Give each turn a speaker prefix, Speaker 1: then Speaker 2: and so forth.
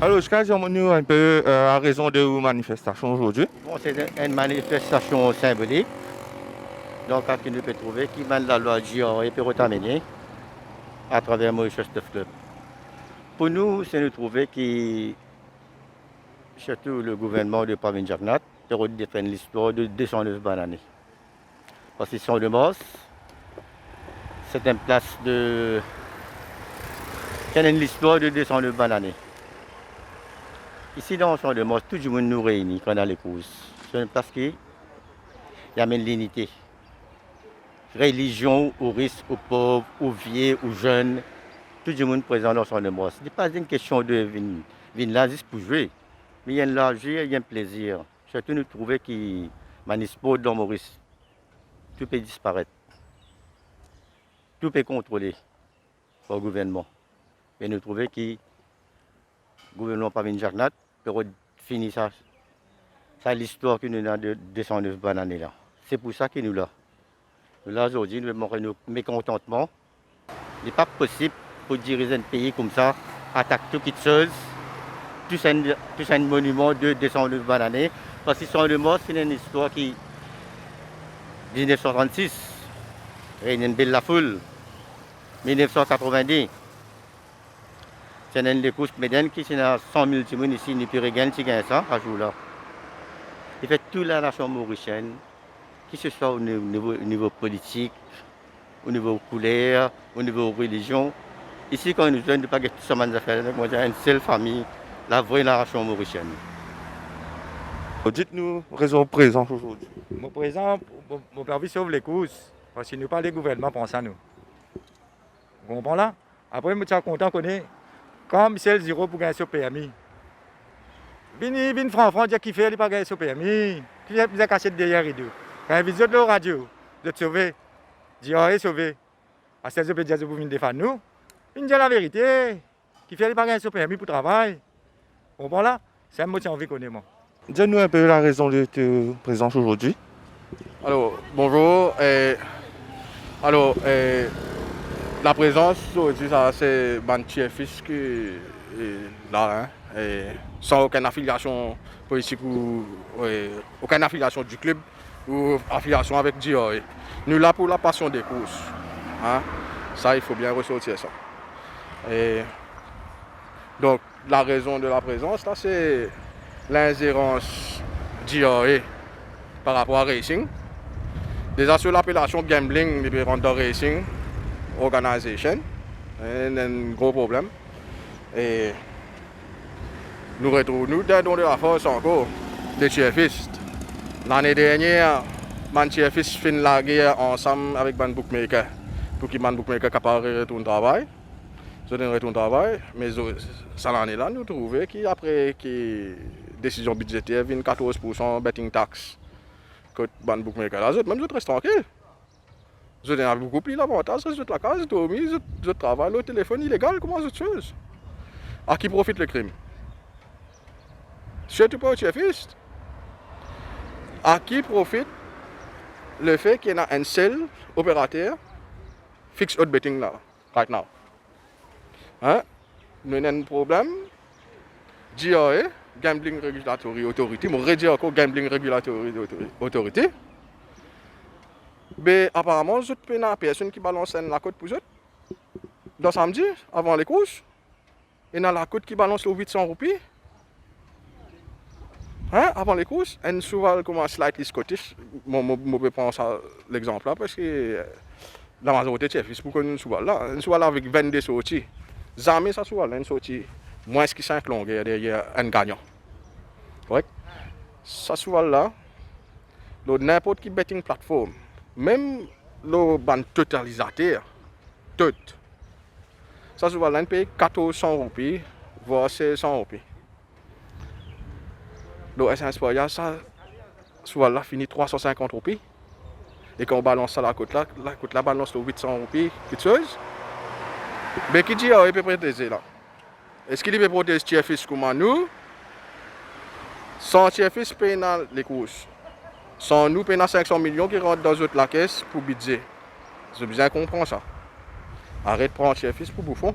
Speaker 1: Alors, jusqu'à nous un peu à raison de vos manifestations aujourd'hui.
Speaker 2: Bon, c'est une manifestation symbolique. Donc, à qui nous peut trouver, qui mène la loi GIA et peut amener à travers Mauritius Turf Club. Pour nous, c'est nous trouver qui, surtout le gouvernement de Pravin Jagnat, de redéfinir l'histoire de 209 bananes. Parce qu'ils sont de Mos, c'est une place de. C'est une histoire de 209 bananes. Ici, dans le champ de Mos, tout le monde nous réunit quand on a les courses. C'est une place qui amène l'unité. Religion, aux risques, aux pauvres, aux vieux, aux jeunes, tout le monde présent dans le champ de Mos. Ce n'est pas une question de venir là juste pour jouer. Mais il y a un largeur, il y a un plaisir. Surtout nous trouver qui manipule dans Maurice. Tout peut disparaître. Tout peut contrôler par le gouvernement. Et nous trouver que le gouvernement Pravin Jagnat peut finir ça. C'est l'histoire que nous avons de 209 bananes là. C'est pour ça que nous là. Nous là aujourd'hui, nous montrons nos mécontentements. Il n'est pas possible pour diriger un pays comme ça, attaquer toute chose. Tout un monument de 209 bananes. Parce qu'ils sont de mort, c'est une histoire qui. 1936, Réunion Belle la Foule. 1990, c'est une course médiane qui est à 100 000 personnes ici, ni plus rien, qui gagne ça à jour là. Il fait toute la nation mauricienne, que ce soit au niveau politique, au niveau couleur, au niveau religion. Ici, quand nous ne pas tout ça, moi j'ai une seule famille, la vraie nation mauricienne.
Speaker 1: Dites-nous raison présence aujourd'hui.
Speaker 3: Mon présent, mon permis sauve les courses, parce qu'il nous parle des gouvernements pensent à nous. Vous comprenez là? Après, je suis content qu'on ait, comme c'est le zéro pour gagner ce permis. Vini franc, dire qu'il fait, il n'a pas gagné ce permis. Qui vient cacher derrière les deux. Quand il visite la radio, de te sauver, dire est sauvé. À 16 heures, dire vous venez défendre nous. Il dit la vérité. Qui fait, il n'a pas gagné ce permis pour travail. Vous comprenez là? C'est un mot que j'ai envie qu'on ait, moi.
Speaker 1: Dis-nous un peu la raison de ta présence aujourd'hui.
Speaker 4: Alors, bonjour. La présence aujourd'hui, c'est Bantier Fils qui est là, hein, sans aucune affiliation politique ou aucune affiliation du club ou affiliation avec GIA. Nous là pour la passion des courses. Hein. Ça, il faut bien ressortir ça. Donc, la raison de la présence, là, c'est l'ingérence GIA par rapport à Racing. Déjà sur l'appellation Gambling, il dans Racing Organization, c'est un gros problème. Et nous retrouvons dans de la force encore des chefistes. L'année dernière, les chefistes fin la guerre ensemble avec les bookmakers pour que les bookmakers soient capables de retourner au travail. Ils retournent au travail, mais cette année-là, nous trouvons qu'après la décision budgétaire, 14% betting tax. Que les bookmakers là, même je reste tranquille. Je n'ai beaucoup plus l'avantage, je la case, je travaille, le téléphone illégal, comment je chose. À qui profite le crime? Surtout pas au chefiste. À qui profite le fait qu'il y a un seul opérateur fixe out betting là, right now? Hein? Nous avons un problème. GRA, Gambling Regulatory Authority, je redis encore Gambling Regulatory Authority. Mais apparemment, je peux une personne qui balance la côte pour eux. Dans samedi, avant les courses, il y a la côte qui balance le 800 roupies. Hein, avant les courses, un cheval comme un slightly Scottish, je peux prendre l'exemple là parce que la majorité de chefs, c'est pour qu'on cheval là. Un cheval avec 22 sorties. Jamais ça cheval là, une sortie moins que 5 longueurs derrière un gagnant. Correct? Ça cheval là, n'importe quelle betting plateforme, même le ban totalisateur, tout. Ça cheval là, paye 1400 roupies, voire 1600 roupies. Le essence Poya, ça, soit là, finit 350 roupies. Et quand on balance ça la côte là balance le 800 roupies, quelque chose. Mais qui dit, il peut protéger là? Est-ce qu'il peut protéger TFS comme nous? Sans TFS, paye dans les courses. Sans nous, paye dans 500 millions qui rentrent dans la caisse pour budget. C'est bien comprendre ça. Arrête de prendre TFS pour bouffon.